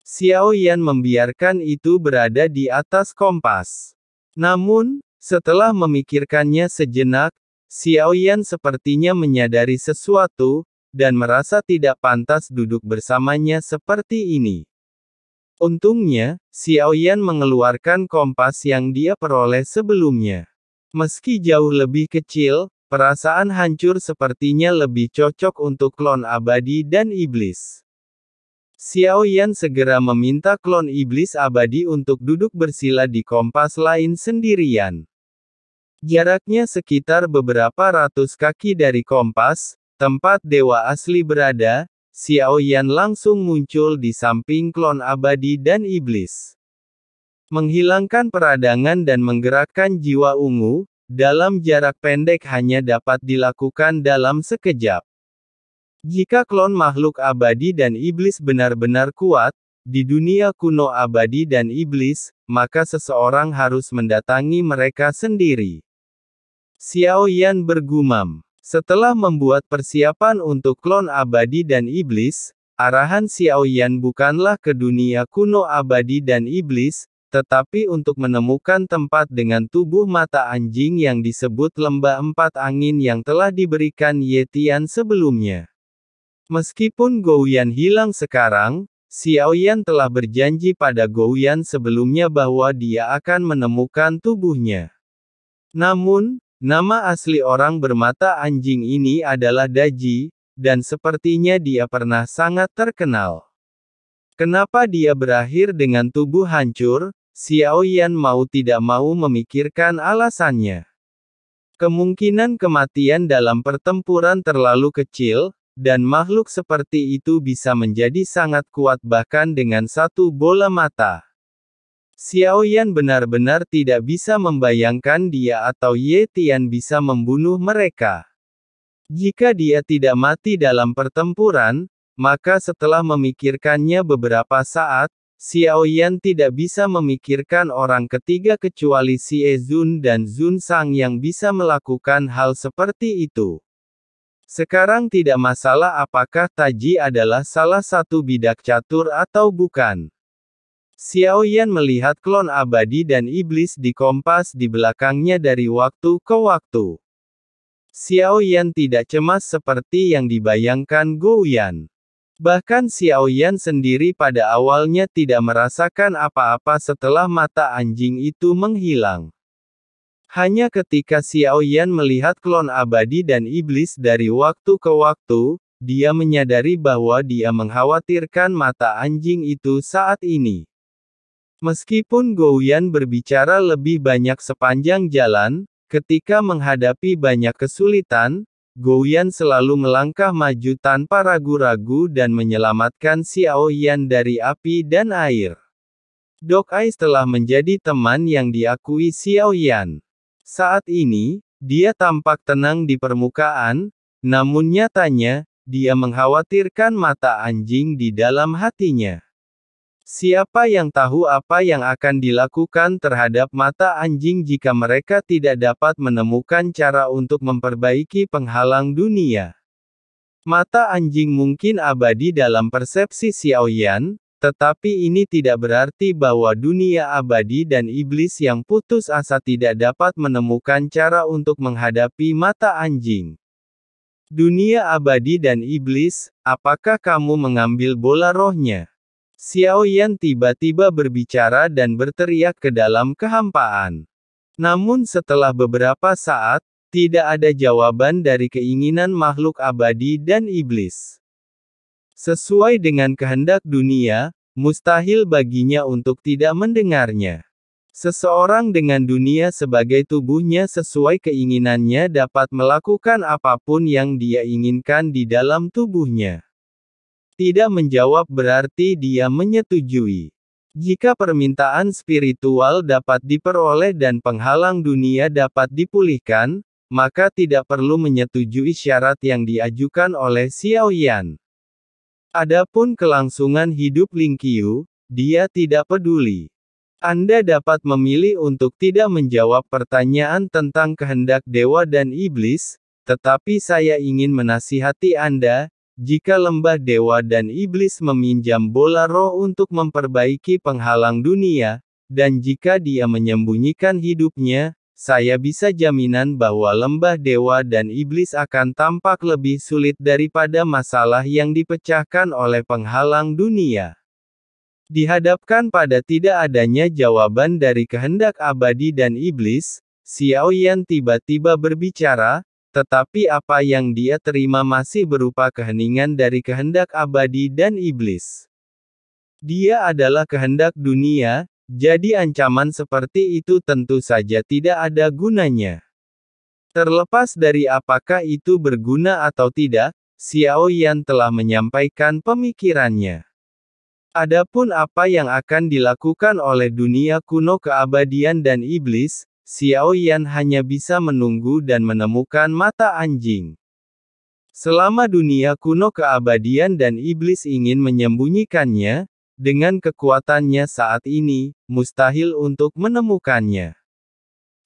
Xiao Yan membiarkan itu berada di atas kompas. Namun, setelah memikirkannya sejenak, Xiao Yan sepertinya menyadari sesuatu, dan merasa tidak pantas duduk bersamanya seperti ini. Untungnya, Xiao Yan mengeluarkan kompas yang dia peroleh sebelumnya. Meski jauh lebih kecil, perasaan hancur sepertinya lebih cocok untuk klon abadi dan iblis. Xiao Yan segera meminta klon iblis abadi untuk duduk bersila di kompas lain sendirian. Jaraknya sekitar beberapa ratus kaki dari kompas, tempat dewa asli berada. Xiao Yan langsung muncul di samping klon abadi dan iblis. Menghilangkan peradangan dan menggerakkan jiwa ungu, dalam jarak pendek hanya dapat dilakukan dalam sekejap. Jika klon makhluk abadi dan iblis benar-benar kuat, di dunia kuno abadi dan iblis, maka seseorang harus mendatangi mereka sendiri. Xiao Yan bergumam. Setelah membuat persiapan untuk klon abadi dan iblis, arahan Xiao Yan bukanlah ke dunia kuno abadi dan iblis, tetapi untuk menemukan tempat dengan tubuh mata anjing yang disebut lembah empat angin yang telah diberikan Ye Tian sebelumnya. Meskipun Gou Yan hilang sekarang, Xiao Yan telah berjanji pada Gou Yan sebelumnya bahwa dia akan menemukan tubuhnya. Namun, nama asli orang bermata anjing ini adalah Daji, dan sepertinya dia pernah sangat terkenal. Kenapa dia berakhir dengan tubuh hancur? Xiao Yan mau tidak mau memikirkan alasannya. Kemungkinan kematian dalam pertempuran terlalu kecil, dan makhluk seperti itu bisa menjadi sangat kuat bahkan dengan satu bola mata. Xiao Yan benar-benar tidak bisa membayangkan dia atau Ye Tian bisa membunuh mereka. Jika dia tidak mati dalam pertempuran, maka setelah memikirkannya beberapa saat, Xiao Yan tidak bisa memikirkan orang ketiga kecuali Xie Zun dan Zun Sang yang bisa melakukan hal seperti itu. Sekarang tidak masalah apakah Taji adalah salah satu bidak catur atau bukan. Xiao Yan melihat klon abadi dan iblis di kompas di belakangnya dari waktu ke waktu. Xiao Yan tidak cemas seperti yang dibayangkan Gou Yan. Bahkan Xiao Yan sendiri pada awalnya tidak merasakan apa-apa setelah mata anjing itu menghilang. Hanya ketika Xiao Yan melihat klon abadi dan iblis dari waktu ke waktu, dia menyadari bahwa dia mengkhawatirkan mata anjing itu saat ini. Meskipun Gou Yan berbicara lebih banyak sepanjang jalan, ketika menghadapi banyak kesulitan, Gou Yan selalu melangkah maju tanpa ragu-ragu dan menyelamatkan Xiao Yan dari api dan air. Dog Eyes telah menjadi teman yang diakui Xiao Yan. Saat ini, dia tampak tenang di permukaan, namun nyatanya, dia mengkhawatirkan mata anjing di dalam hatinya. Siapa yang tahu apa yang akan dilakukan terhadap mata anjing jika mereka tidak dapat menemukan cara untuk memperbaiki penghalang dunia? Mata anjing mungkin abadi dalam persepsi Xiao Yan, tetapi ini tidak berarti bahwa dunia abadi dan iblis yang putus asa tidak dapat menemukan cara untuk menghadapi mata anjing. Dunia abadi dan iblis, apakah kamu mengambil bola rohnya? Xiao Yan tiba-tiba berbicara dan berteriak ke dalam kehampaan. Namun setelah beberapa saat, tidak ada jawaban dari keinginan makhluk abadi dan iblis. Sesuai dengan kehendak dunia, mustahil baginya untuk tidak mendengarnya. Seseorang dengan dunia sebagai tubuhnya sesuai keinginannya dapat melakukan apapun yang dia inginkan di dalam tubuhnya. Tidak menjawab berarti dia menyetujui. Jika permintaan spiritual dapat diperoleh dan penghalang dunia dapat dipulihkan, maka tidak perlu menyetujui syarat yang diajukan oleh Xiao Yan. Adapun kelangsungan hidup Ling Qiu, dia tidak peduli. Anda dapat memilih untuk tidak menjawab pertanyaan tentang kehendak dewa dan iblis, tetapi saya ingin menasihati Anda, jika lembah dewa dan iblis meminjam bola roh untuk memperbaiki penghalang dunia, dan jika dia menyembunyikan hidupnya, saya bisa jaminan bahwa lembah dewa dan iblis akan tampak lebih sulit daripada masalah yang dipecahkan oleh penghalang dunia. Dihadapkan pada tidak adanya jawaban dari kehendak abadi dan iblis, Xiaoyan tiba-tiba berbicara, tetapi apa yang dia terima masih berupa keheningan dari kehendak abadi dan iblis. Dia adalah kehendak dunia, jadi ancaman seperti itu tentu saja tidak ada gunanya. Terlepas dari apakah itu berguna atau tidak, Xiaoyan telah menyampaikan pemikirannya. Adapun apa yang akan dilakukan oleh dunia kuno keabadian dan iblis, Xiaoyan hanya bisa menunggu dan menemukan mata anjing. Selama dunia kuno keabadian dan iblis ingin menyembunyikannya, dengan kekuatannya saat ini, mustahil untuk menemukannya.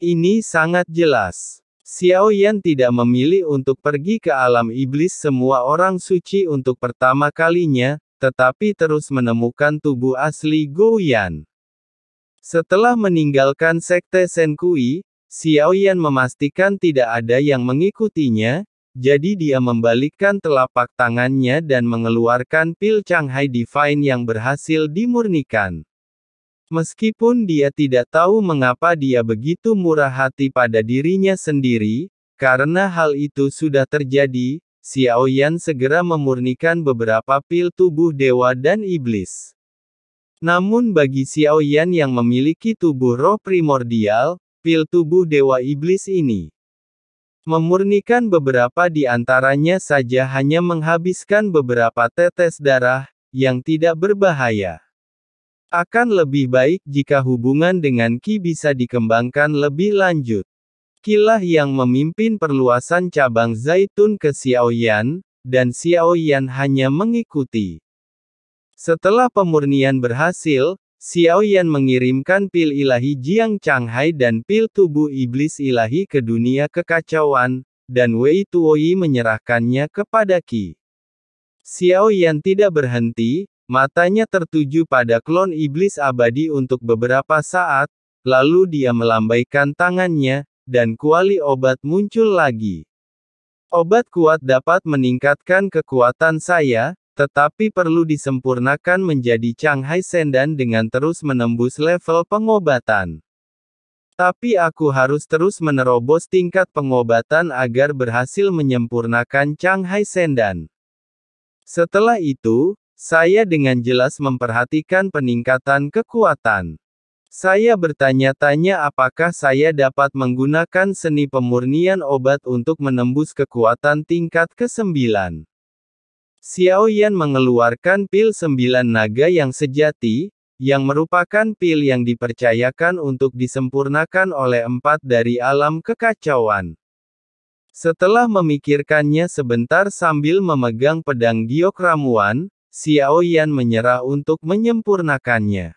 Ini sangat jelas. Xiaoyan tidak memilih untuk pergi ke alam iblis semua orang suci untuk pertama kalinya, tetapi terus menemukan tubuh asli Gouyan. Setelah meninggalkan sekte Shenkui, Xiaoyan memastikan tidak ada yang mengikutinya, jadi dia membalikkan telapak tangannya dan mengeluarkan pil Changhai Divine yang berhasil dimurnikan. Meskipun dia tidak tahu mengapa dia begitu murah hati pada dirinya sendiri, karena hal itu sudah terjadi, Xiaoyan segera memurnikan beberapa pil tubuh dewa dan iblis. Namun bagi Xiaoyan yang memiliki tubuh roh primordial, pil tubuh dewa iblis ini memurnikan beberapa di antaranya saja hanya menghabiskan beberapa tetes darah, yang tidak berbahaya. Akan lebih baik jika hubungan dengan Qi bisa dikembangkan lebih lanjut. Qilah yang memimpin perluasan cabang Zaitun ke Xiaoyan, dan Xiaoyan hanya mengikuti. Setelah pemurnian berhasil, Xiaoyan mengirimkan pil ilahi Jiang Changhai dan pil tubuh iblis ilahi ke dunia kekacauan, dan Wei Tuoi menyerahkannya kepada Qi. Xiaoyan tidak berhenti, matanya tertuju pada klon iblis abadi untuk beberapa saat, lalu dia melambaikan tangannya, dan kuali obat muncul lagi. Obat kuat dapat meningkatkan kekuatan saya, tetapi perlu disempurnakan menjadi Changhai Sendan dengan terus menembus level pengobatan. Tapi aku harus terus menerobos tingkat pengobatan agar berhasil menyempurnakan Changhai Sendan. Setelah itu, saya dengan jelas memperhatikan peningkatan kekuatan. Saya bertanya-tanya apakah saya dapat menggunakan seni pemurnian obat untuk menembus kekuatan tingkat ke-9. Xiaoyan mengeluarkan pil 9 naga yang sejati, yang merupakan pil yang dipercayakan untuk disempurnakan oleh 4 dari alam kekacauan. Setelah memikirkannya sebentar sambil memegang pedang giok ramuan, Xiaoyan menyerah untuk menyempurnakannya.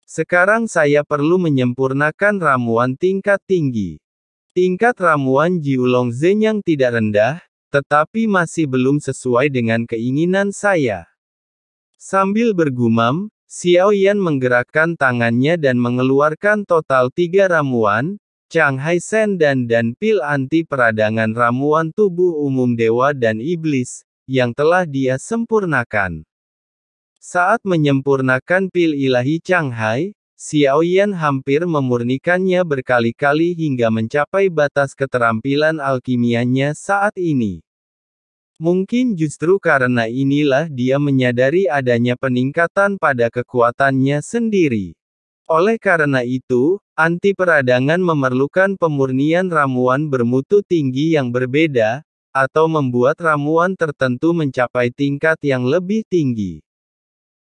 Sekarang saya perlu menyempurnakan ramuan tingkat tinggi. Tingkat ramuan Jiulong Zenyang tidak rendah, tetapi masih belum sesuai dengan keinginan saya. Sambil bergumam, Xiaoyan menggerakkan tangannya dan mengeluarkan total 3 ramuan, Changhai Sendan dan pil anti peradangan ramuan tubuh umum dewa dan iblis, yang telah dia sempurnakan. Saat menyempurnakan pil ilahi Changhai, Xiaoyan hampir memurnikannya berkali-kali hingga mencapai batas keterampilan alkimianya saat ini. Mungkin justru karena inilah dia menyadari adanya peningkatan pada kekuatannya sendiri. Oleh karena itu, anti peradangan memerlukan pemurnian ramuan bermutu tinggi yang berbeda, atau membuat ramuan tertentu mencapai tingkat yang lebih tinggi.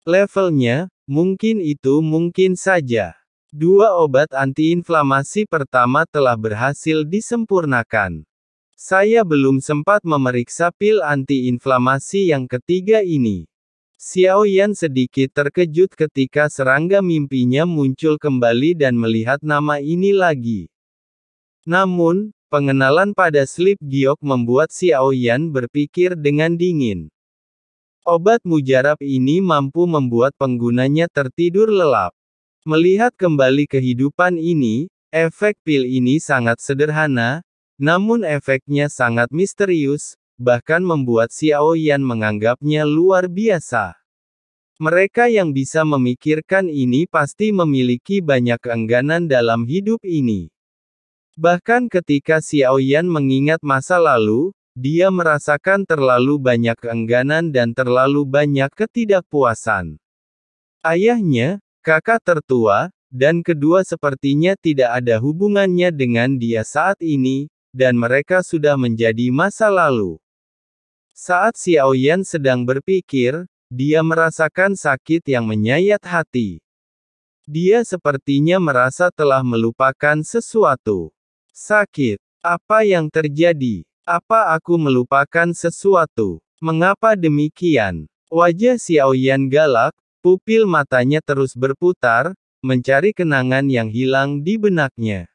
Levelnya, mungkin itu mungkin saja. 2 obat antiinflamasi pertama telah berhasil disempurnakan. Saya belum sempat memeriksa pil antiinflamasi yang ketiga ini. Xiaoyan sedikit terkejut ketika serangga mimpinya muncul kembali dan melihat nama ini lagi. Namun, pengenalan pada slip giok membuat Xiaoyan berpikir dengan dingin. Obat mujarab ini mampu membuat penggunanya tertidur lelap. Melihat kembali kehidupan ini, efek pil ini sangat sederhana, namun efeknya sangat misterius, bahkan membuat Xiao Yan menganggapnya luar biasa. Mereka yang bisa memikirkan ini pasti memiliki banyak keengganan dalam hidup ini. Bahkan ketika Xiao Yan mengingat masa lalu, dia merasakan terlalu banyak keengganan dan terlalu banyak ketidakpuasan. Ayahnya, kakak tertua, dan kedua sepertinya tidak ada hubungannya dengan dia saat ini, dan mereka sudah menjadi masa lalu. Saat Xiao Yan sedang berpikir, dia merasakan sakit yang menyayat hati. Dia sepertinya merasa telah melupakan sesuatu. Sakit. Apa yang terjadi? Apa aku melupakan sesuatu? Mengapa demikian? Wajah Xiao Yan galak, pupil matanya terus berputar, mencari kenangan yang hilang di benaknya.